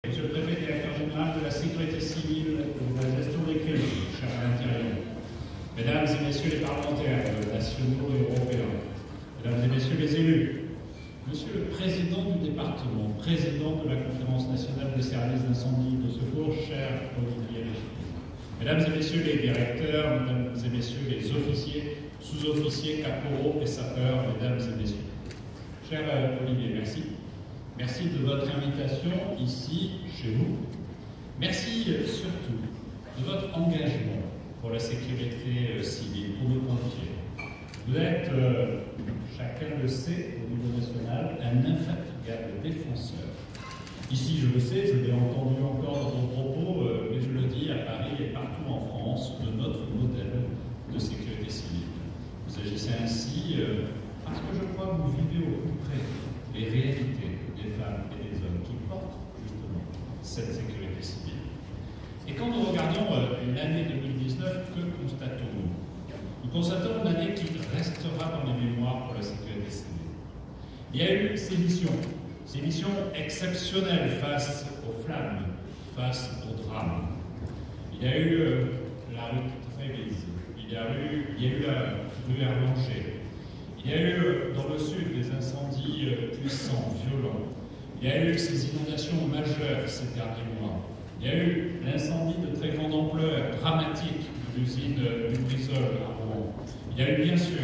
Monsieur le préfet directeur général de la sécurité civile et de la gestion des crises, cher à l'intérieur, mesdames et messieurs les parlementaires nationaux et européens, mesdames et messieurs les élus, monsieur le président du département, président de la conférence nationale des services d'incendie et de secours, cher Olivier Richelieu, mesdames et messieurs les directeurs, mesdames et messieurs les officiers, sous-officiers, caporaux et sapeurs, mesdames et messieurs. Cher Olivier, merci. Merci de votre invitation ici, chez vous. Merci surtout de votre engagement pour la sécurité civile, pour nos pompiers. Vous êtes, chacun le sait au niveau national, un infatigable défenseur. Ici, je le sais, je l'ai entendu encore dans vos propos, mais je le dis à Paris et partout en France, de notre modèle de sécurité civile. Vous agissez ainsi parce que je crois que vous vivez au plus près les réalités des femmes et des hommes qui portent justement cette sécurité civile. Et quand nous regardons l'année 2019, que constatons-nous? Nous constatons une année qui restera dans les mémoires pour la sécurité civile. Il y a eu ces missions exceptionnelles face aux flammes, face aux drames. Il y a eu la rue Trévise, il y a eu la rue Erlanger. Il y a eu dans le sud des incendies puissants, violents. Il y a eu ces inondations majeures ces derniers mois. Il y a eu l'incendie de très grande ampleur, dramatique, de l'usine Lubrizol à Rouen. Il y a eu bien sûr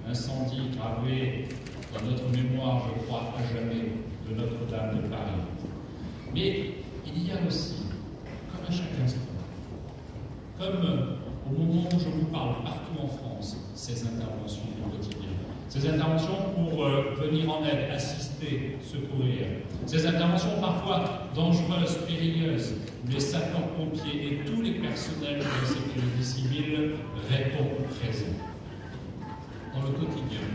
l'incendie gravé dans notre mémoire, je crois, à jamais, de Notre-Dame de Paris. Mais il y a aussi, comme à chaque instant, comme au moment où je vous parle partout en France, ces interventions du quotidien. Ces interventions pour venir en aide, assister, secourir. Ces interventions parfois dangereuses, périlleuses, où les sapeurs-pompiers et tous les personnels de la sécurité civile répondent présents. Dans le quotidien,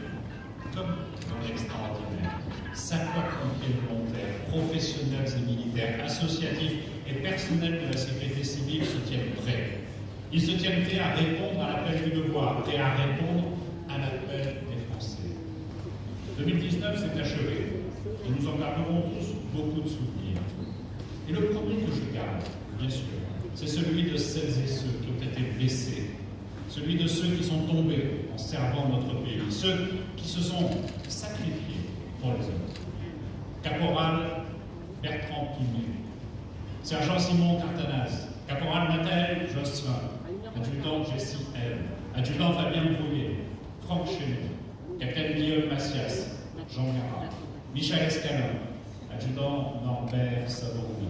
comme dans l'extraordinaire, sapeurs-pompiers volontaires, professionnels et militaires, associatifs et personnels de la sécurité civile se tiennent prêts. Ils se tiennent prêts à répondre à l'appel du devoir et à répondre à l'appel des Français. 2019 s'est achevé et nous en garderons tous beaucoup de souvenirs. Et le premier que je garde, bien sûr, c'est celui de celles et ceux qui ont été blessés, celui de ceux qui sont tombés en servant notre pays, ceux qui se sont sacrifiés pour les autres. Caporal Bertrand Pigné, sergent Simon Cartanaz, caporal Nathalie Josselin, adjudant Jessie L, adjudant Fabien Brouillet, Franck Chéneau, capitaine Guillaume Massias, Jean Garat, Michel Escalin, adjudant Norbert Savourny,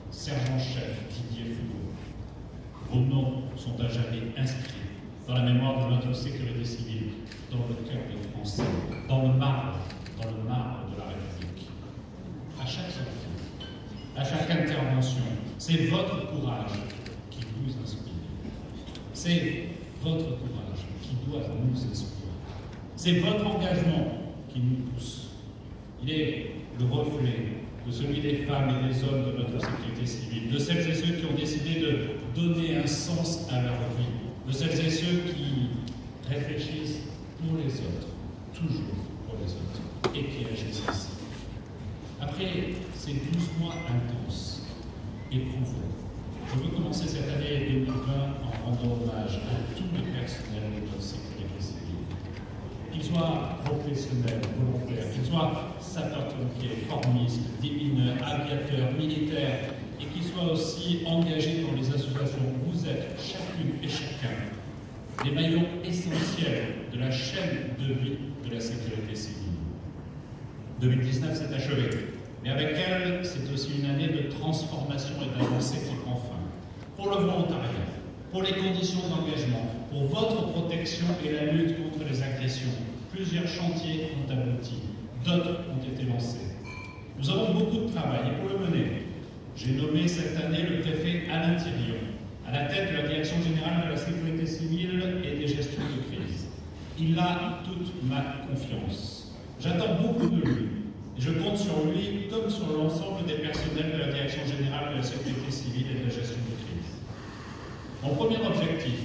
sergent-chef Didier Foucault. Vos noms sont à jamais inscrits dans la mémoire de notre sécurité civile, dans le cœur des Français, dans le marbre de la République. À chaque sortie, à chaque intervention, c'est votre courage qui vous inspire. C'est votre courage qui doit nous inspirer. C'est votre engagement qui nous pousse. Il est le reflet de celui des femmes et des hommes de notre sécurité civile, de celles et ceux qui ont décidé de donner un sens à leur vie, de celles et ceux qui réfléchissent pour les autres, toujours pour les autres, et qui agissent ici. Après ces 12 mois intenses, éprouvants, je veux commencer cette année 2020 en rendant hommage à tous les personnels de notre sécurité civile. Qu'ils soient professionnels, volontaires, qu'ils soient sapeurs-pompiers, formistes, démineurs, aviateurs, militaires, et qu'ils soient aussi engagés dans les associations. Vous êtes chacune et chacun des maillons essentiels de la chaîne de vie de la sécurité civile. 2019 s'est achevé, mais avec elle, c'est aussi une année de transformation et d'avancée qui prend fin. Pour le volontariat, pour les conditions d'engagement, pour votre protection et la lutte contre les agressions. Plusieurs chantiers ont abouti, d'autres ont été lancés. Nous avons beaucoup de travail et pour le mener, j'ai nommé cette année le préfet Alain Thirion à la tête de la Direction générale de la sécurité civile et des gestions de crise. Il a toute ma confiance. J'attends beaucoup de lui et je compte sur lui comme sur l'ensemble des personnels de la Direction générale de la sécurité civile et de la gestion de crise. Mon premier objectif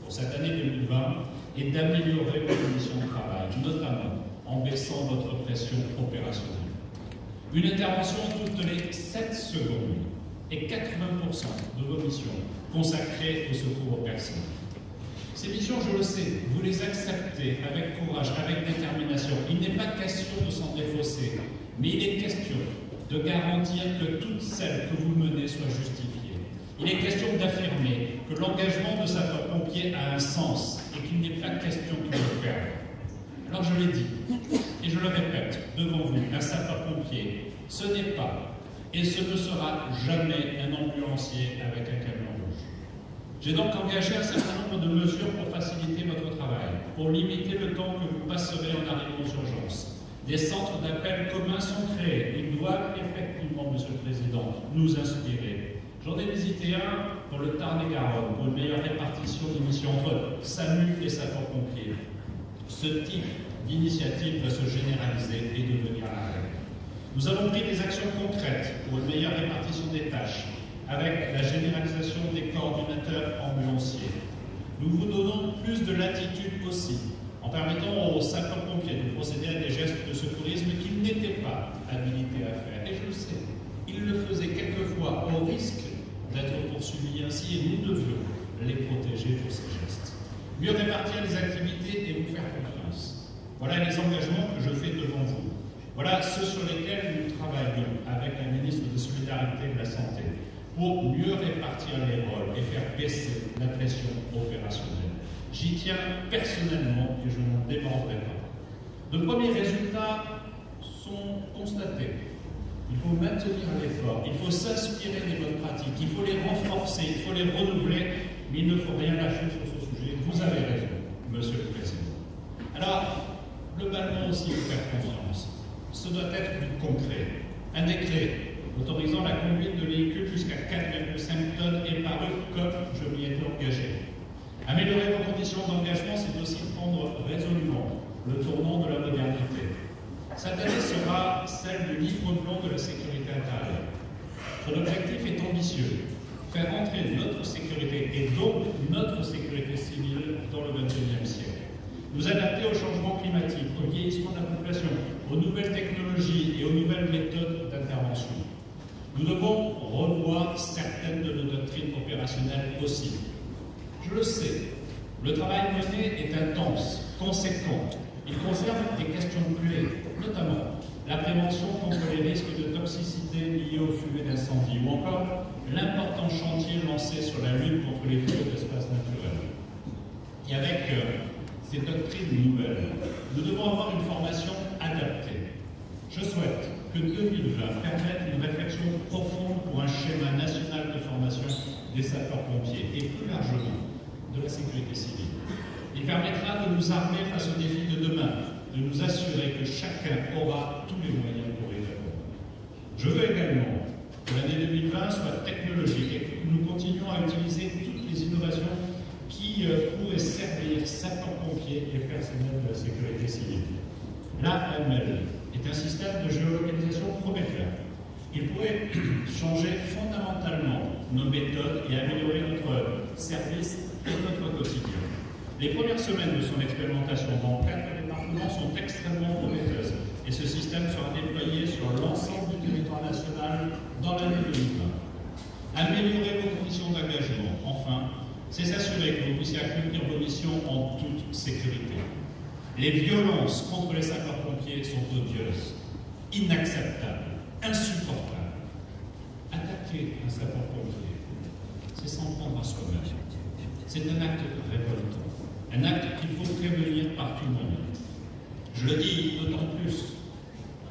pour cette année 2020 est d'améliorer vos conditions de travail, notamment en baissant votre pression opérationnelle. Une intervention toutes les 7 secondes et 80% de vos missions consacrées au secours aux personnes. Ces missions, je le sais, vous les acceptez avec courage, avec détermination. Il n'est pas question de s'en défausser, mais il est question de garantir que toutes celles que vous menez soient justifiées. Il est question d'affirmer que l'engagement de sapeur-pompier a un sens et qu'il n'est pas question qu'il le perde. Alors je l'ai dit, et je le répète devant vous, un sapeur-pompier, ce n'est pas et ce ne sera jamais un ambulancier avec un camion rouge. J'ai donc engagé un certain nombre de mesures pour faciliter votre travail, pour limiter le temps que vous passerez en arrivant aux urgences. Des centres d'appel communs sont créés. Ils doivent effectivement, Monsieur le Président, nous inspirer. J'en ai visité un pour le Tarn-et-Garonne, pour une meilleure répartition des missions entre SAMU et sapeurs-pompiers. Ce type d'initiative doit se généraliser et devenir la règle. Nous avons pris des actions concrètes pour une meilleure répartition des tâches, avec la généralisation des coordinateurs ambulanciers. Nous vous donnons plus de latitude aussi, en permettant aux sapeurs-pompiers de procéder à des gestes de secourisme qu'ils n'étaient pas habilités à faire. Et je le sais, ils le faisaient quelquefois au risque d'être poursuivis ainsi, et nous devions les protéger pour ces gestes. Mieux répartir les activités et vous faire confiance. Voilà les engagements que je fais devant vous. Voilà ceux sur lesquels nous travaillons avec la ministre de Solidarité et de la Santé pour mieux répartir les rôles et faire baisser la pression opérationnelle. J'y tiens personnellement et je n'en démordrai pas. De premiers résultats sont constatés. Il faut maintenir l'effort, il faut s'inspirer des bonnes pratiques, il faut les renforcer, il faut les renouveler, mais il ne faut rien lâcher sur ce sujet. Vous avez raison, Monsieur le Président. Alors, globalement aussi, vous faire confiance. Ce doit être du concret. Un décret autorisant la conduite de véhicules jusqu'à 4,5 tonnes est paru comme je m'y étais engagé. Améliorer vos conditions d'engagement, c'est aussi prendre résolument le tournant de la modernité. Cette année sera celle du livre blanc de la sécurité intérieure. Son objectif est ambitieux, faire entrer notre sécurité et donc notre sécurité civile dans le XXIe siècle. Nous adapter au changement climatique, au vieillissement de la population, aux nouvelles technologies et aux nouvelles méthodes d'intervention. Nous devons revoir certaines de nos doctrines opérationnelles aussi. Je le sais, le travail mené est intense, conséquent. Il concerne des questions clés, notamment la prévention contre les risques de toxicité liés aux fumées d'incendie ou encore l'important chantier lancé sur la lutte contre les feux d'espaces naturels. Et avec ces doctrines nouvelles, nous devons avoir une formation adaptée. Je souhaite que 2020 permette une réflexion profonde pour un schéma national de formation des sapeurs-pompiers et plus largement de la sécurité civile. Il permettra de nous armer face aux défis de demain, de nous assurer que chacun aura tous les moyens pour y répondre. Je veux également que l'année 2020 soit technologique et que nous continuions à utiliser toutes les innovations qui pourraient servir sapeurs-pompiers et personnel de la sécurité civile. L'AML est un système de géolocalisation prometteur. Il pourrait changer fondamentalement nos méthodes et améliorer notre service et notre quotidien. Les premières semaines de son expérimentation dans 4 départements sont extrêmement prometteuses et ce système sera déployé sur l'ensemble du territoire national dans l'année 2020. Améliorer vos conditions d'engagement, enfin, c'est s'assurer que vous puissiez accomplir vos missions en toute sécurité. Les violences contre les sapeurs-pompiers sont odieuses, inacceptables, insupportables. Attaquer un sapeur-pompier, c'est s'en prendre à soi-même. C'est un acte révoltant, un acte qu'il faut prévenir par tout le monde. Je le dis d'autant plus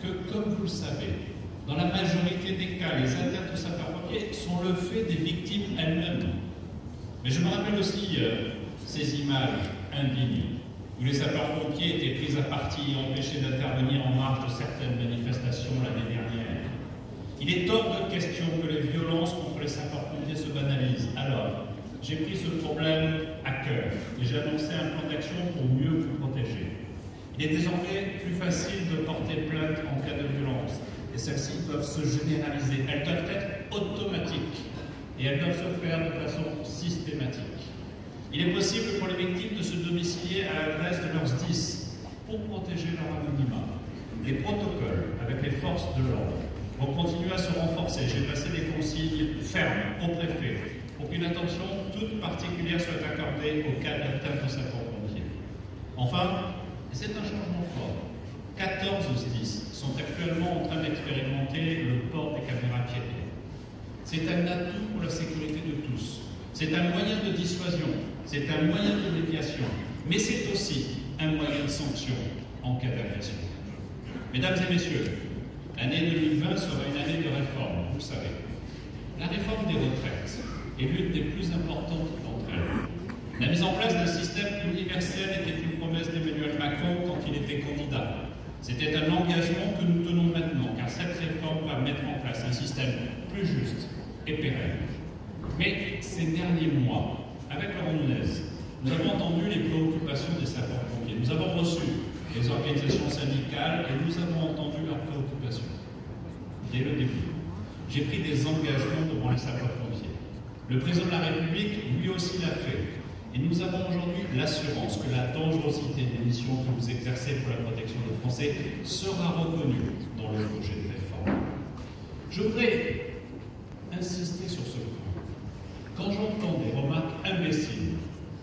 que, comme vous le savez, dans la majorité des cas, les atteintes aux sapeurs-pompiers sont le fait des victimes elles-mêmes. Mais je me rappelle aussi ces images indignes où les sapeurs-pompiers étaient pris à partie et empêchés d'intervenir en marge de certaines manifestations l'année dernière. Il est hors de question que les violences contre les sapeurs-pompiers se banalisent. Alors, j'ai pris ce problème à cœur et j'ai annoncé un plan d'action pour mieux vous protéger. Il est désormais plus facile de porter plainte en cas de violence et celles-ci doivent se généraliser. Elles doivent être automatiques et elles doivent se faire de façon systématique. Il est possible pour les victimes de se domicilier à l'adresse de leurs SDIS pour protéger leur anonymat. Les protocoles avec les forces de l'ordre vont continuer à se renforcer. J'ai passé des consignes fermes au préfet pour qu'une attention toute particulière soit accordée aux cas d'atteinte aux sapeurs-pompiers. Enfin, c'est un changement fort. 14 SDIS sont actuellement en train d'expérimenter le port des caméras piétons. C'est un atout pour la sécurité de tous. C'est un moyen de dissuasion, c'est un moyen de médiation, mais c'est aussi un moyen de sanction en cas d'agression. Mesdames et messieurs, l'année 2020 sera une année de réforme, vous le savez. La réforme des retraites est l'une des plus importantes d'entre elles. La mise en place d'un système universel était une promesse d'Emmanuel Macron quand il était candidat. C'était un engagement que nous tenons maintenant, car cette réforme va mettre en place un système plus juste et pérenne. Mais ces derniers mois, avec Laurent Nunez, nous avons entendu les préoccupations des sapeurs-pompiers. Nous avons reçu les organisations syndicales et nous avons entendu leurs préoccupations. Dès le début, j'ai pris des engagements devant les sapeurs-pompiers. Le président de la République, lui aussi, l'a fait. Et nous avons aujourd'hui l'assurance que la dangerosité des missions que vous exercez pour la protection des Français sera reconnue dans le projet de réforme. Je voudrais insister sur ce point. Quand j'entends des remarques imbéciles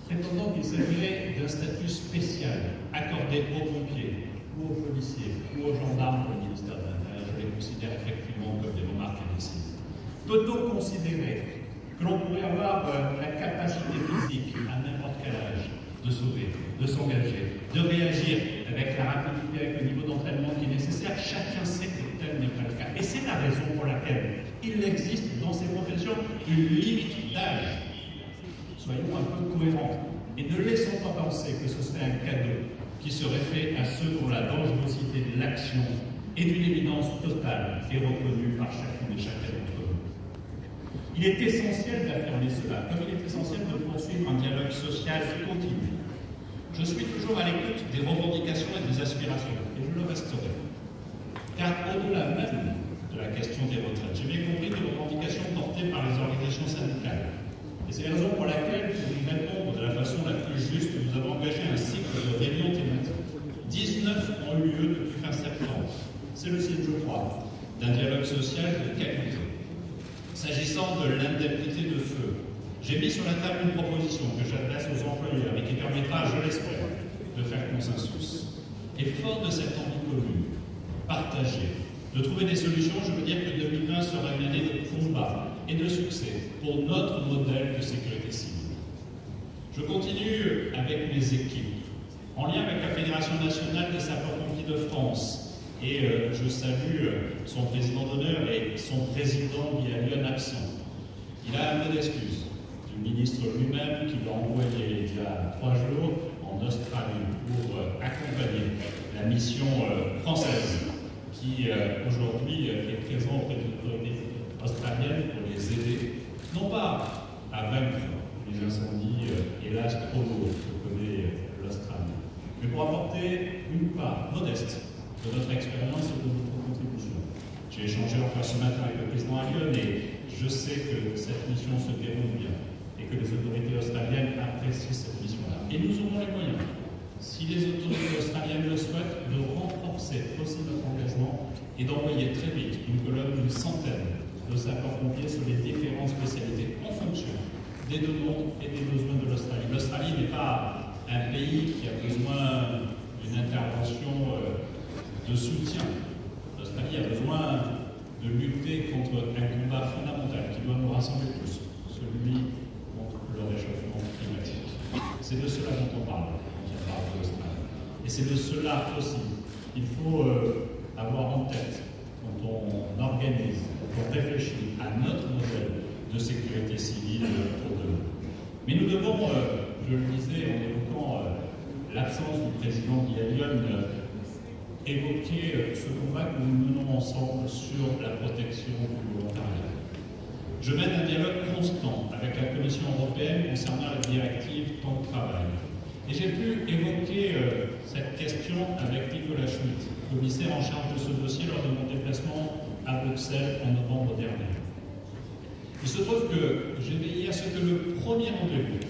prétendant qu'il s'agirait d'un statut spécial accordé aux pompiers, ou aux policiers, ou aux gendarmes pour le ministère de l'Intérieur, je les considère effectivement comme des remarques imbéciles. Peut-on considérer que l'on pourrait avoir la capacité physique à n'importe quel âge de sauver, de s'engager, de réagir avec la rapidité, avec le niveau d'entraînement qui est nécessaire? Chacun sait que tel n'est pas le cas. Et c'est la raison pour laquelle il existe dans ces professions une limite d'âge. Soyons un peu cohérents et ne laissons pas penser que ce serait un cadeau qui serait fait à ceux dont la dangerosité de l'action est d'une évidence totale et reconnue par chacune et chacun d'entre nous. Il est essentiel d'affirmer cela, comme il est essentiel de poursuivre un dialogue social continu. Je suis toujours à l'écoute des revendications et des aspirations, et je le resterai. Car au-delà même de la question des retraites, j'ai bien compris des revendications portées par les organisations syndicales. Et c'est la raison pour laquelle, pour y répondre de la façon la plus juste, nous avons engagé un cycle de réunions thématiques. 19 ont eu lieu depuis fin septembre. C'est le signe, je crois, d'un dialogue social de qualité. S'agissant de l'indemnité de feu, j'ai mis sur la table une proposition que j'adresse aux employeurs et qui permettra, je l'espère, de faire consensus. Et fort de cette envie commune, partagée, de trouver des solutions, je veux dire que 2020 sera une année de combat et de succès pour notre modèle de sécurité civile. Je continue avec mes équipes, en lien avec la Fédération nationale des sapeurs-pompiers de France, et je salue son président d'honneur et son président Guy Lyon absent. Il a un mot d'excuse du ministre lui-même qui l'a envoyé il y a 3 jours en Australie pour accompagner la mission française qui aujourd'hui est présente auprès des autorités australiennes pour les aider, non pas à vaincre les incendies, hélas trop lourds que connaît l'Australie, mais pour apporter une part modeste de notre expérience et de notre contribution. J'ai échangé encore ce matin avec le président Lyon et je sais que cette mission se déroule bien et que les autorités australiennes apprécient cette mission-là. Et nous aurons les moyens, si les autorités australiennes le souhaitent, de renforcer aussi notre engagement et d'envoyer très vite une colonne d'une centaine de sapeurs-pompiers sur les différentes spécialités en fonction des demandes et des besoins de l'Australie. L'Australie n'est pas un pays qui a besoin d'une intervention de soutien. L'Australie a besoin de lutter contre un combat fondamental qui doit nous rassembler tous, celui contre le réchauffement climatique. C'est de cela dont on parle quand on parle de l'Australie. Et c'est de cela aussi qu'il faut avoir en tête quand on organise, quand on réfléchit à notre modèle de sécurité civile pour demain. Mais nous devons, je le disais en évoquant l'absence du président Guy Lyon, évoquer ce combat que nous menons ensemble sur la protection du volontariat. Je mène un dialogue constant avec la Commission européenne concernant la directive temps de travail. Et j'ai pu évoquer cette question avec Nicolas Schmitt, commissaire en charge de ce dossier lors de mon déplacement à Bruxelles en novembre dernier. Il se trouve que j'ai veillé à ce que le premier rendez-vous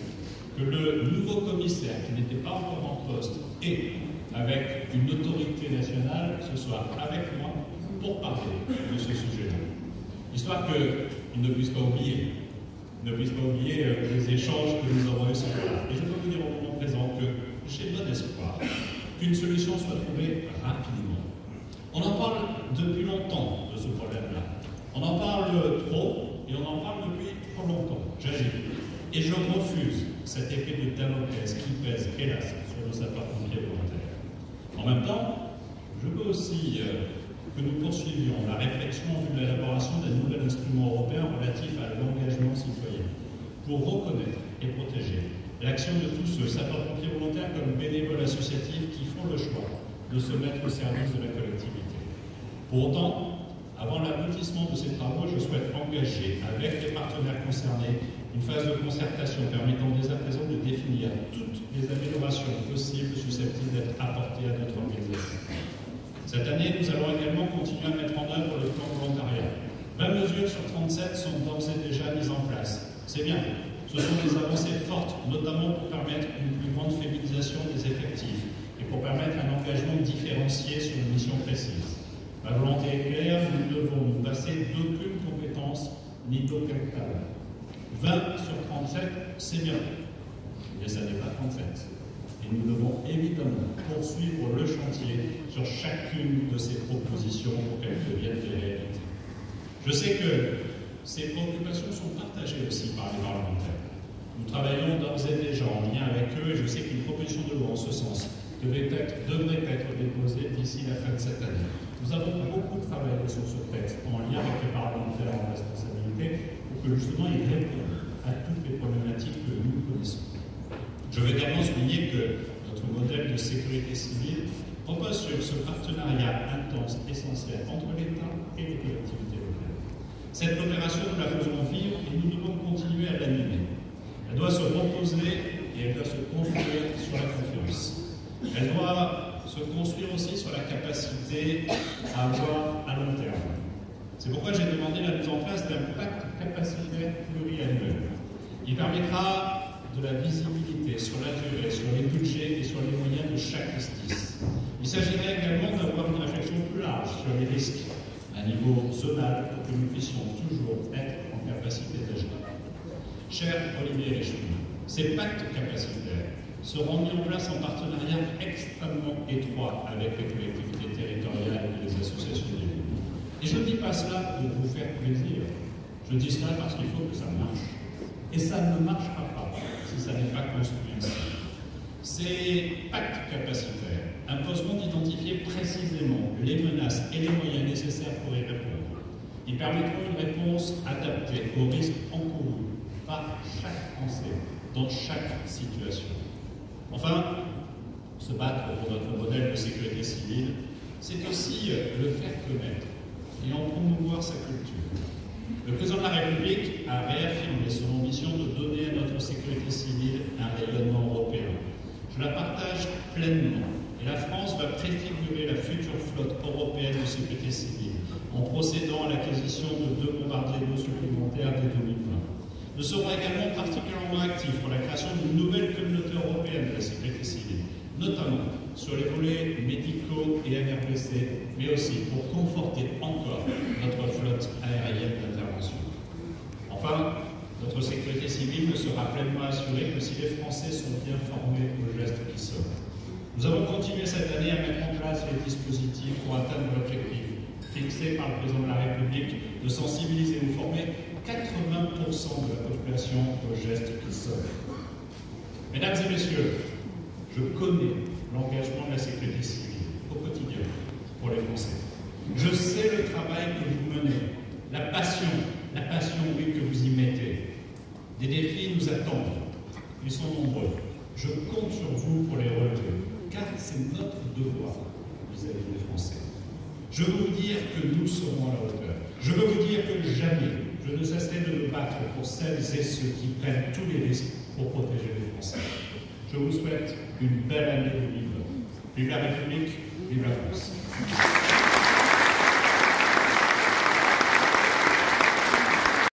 que le nouveau commissaire, qui n'était pas encore en poste, ait avec une autorité nationale, ce soit avec moi pour parler de ce sujet-là. Histoire qu'ils ne puissent pas oublier. Les échanges que nous avons eus ce jour-là. Et je peux vous dire au moment présent que j'ai bon espoir qu'une solution soit trouvée rapidement. On en parle depuis longtemps de ce problème-là. On en parle trop et on en parle depuis trop longtemps. J'agis. Et je refuse cet épée de Damoclès qui pèse, hélas, sur nos sapeurs-pompiers volontaires. En même temps, je veux aussi que nous poursuivions la réflexion en vue de l'élaboration d'un nouvel instrument européen relatif à l'engagement citoyen pour reconnaître et protéger l'action de tous ceux, sapeurs-pompiers volontaires comme bénévoles associatifs qui font le choix de se mettre au service de la collectivité. Pour autant, avant l'aboutissement de ces travaux, je souhaite engager avec les partenaires concernés une phase de concertation permettant dès à présent de définir toutes les améliorations possibles susceptibles d'être apportées à notre organisation. Cette année, nous allons également continuer à mettre en œuvre le plan volontariat. 20 mesures sur 37 sont d'ores et déjà mises en place. C'est bien. Ce sont des avancées fortes, notamment pour permettre une plus grande féminisation des effectifs et pour permettre un engagement différencié sur une mission précise. Ma volonté est claire, nous ne devons nous passer d'aucune compétence ni d'aucun talent. 20 sur 37, c'est bien. Mais ça n'est pas 37. Et nous devons évidemment poursuivre le chantier sur chacune de ces propositions pour qu'elles deviennent des réalités. Je sais que ces préoccupations sont partagées aussi par les parlementaires. Nous travaillons d'ores et déjà en lien avec eux et je sais qu'une proposition de loi en ce sens devrait être déposée d'ici la fin de cette année. Nous avons beaucoup travaillé sur ce texte en lien avec les parlementaires en responsabilité pour que justement ils répondent à toutes les problématiques que nous connaissons. Je veux également souligner que notre modèle de sécurité civile repose sur ce partenariat intense, essentiel entre l'État et les collectivités locales. Cette coopération, nous la faisons vivre et nous devons continuer à l'animer. Elle doit se reposer et elle doit se construire sur la confiance. Elle doit se construire aussi sur la capacité à avoir à long terme. C'est pourquoi j'ai demandé la mise en place d'un pacte capacitaire pluriannuel. Il permettra de la visibilité sur la durée, sur les budgets et sur les moyens de chaque justice. Il s'agirait également d'avoir une réflexion plus large sur les risques à niveau zonal pour que nous puissions toujours être en capacité d'agir. Cher Olivier Richemont, ces pactes capacitaires seront mis en place en partenariat extrêmement étroit avec les collectivités territoriales et les associations d'élus. Et je ne dis pas cela pour vous faire plaisir, je dis cela parce qu'il faut que ça marche. Et ça ne marchera pas si ça n'est pas construit ainsi. Ces pactes capacitaires imposeront d'identifier précisément les menaces et les moyens nécessaires pour y répondre. Ils permettront une réponse adaptée aux risques encourus par chaque Français dans chaque situation. Enfin, se battre pour notre modèle de sécurité civile, c'est aussi le faire connaître et en promouvoir sa culture. Le président de la République a réaffirmé son ambition de donner à notre sécurité civile un rayonnement européen. Je la partage pleinement et la France va préfigurer la future flotte européenne de sécurité civile en procédant à l'acquisition de 2 bombardiers d'eau supplémentaires dès 2020. Nous serons également particulièrement actifs pour la création d'une nouvelle communauté européenne de la sécurité civile, notamment sur les volets médicaux et NRBC, mais aussi pour conforter encore notre flotte aérienne d'intervention. Enfin, notre sécurité civile ne sera pleinement assurée que si les Français sont bien formés aux gestes qui sauvent. Nous avons continué cette année à mettre en place les dispositifs pour atteindre l'objectif fixé par le président de la République de sensibiliser ou former 80% de la population aux gestes qui sauvent. Mesdames et messieurs, je connais l'engagement de la sécurité civile au quotidien pour les Français. Je sais le travail que vous menez, la passion, oui, que vous y mettez. Des défis nous attendent, ils sont nombreux. Je compte sur vous pour les relever, car c'est notre devoir vis-à-vis des Français. Je veux vous dire que nous serons à la hauteur. Je veux vous dire que jamais je ne cesserai de me battre pour celles et ceux qui prennent tous les risques pour protéger les Français. Je vous souhaite une belle année de vivre. Vive la République, vive la France.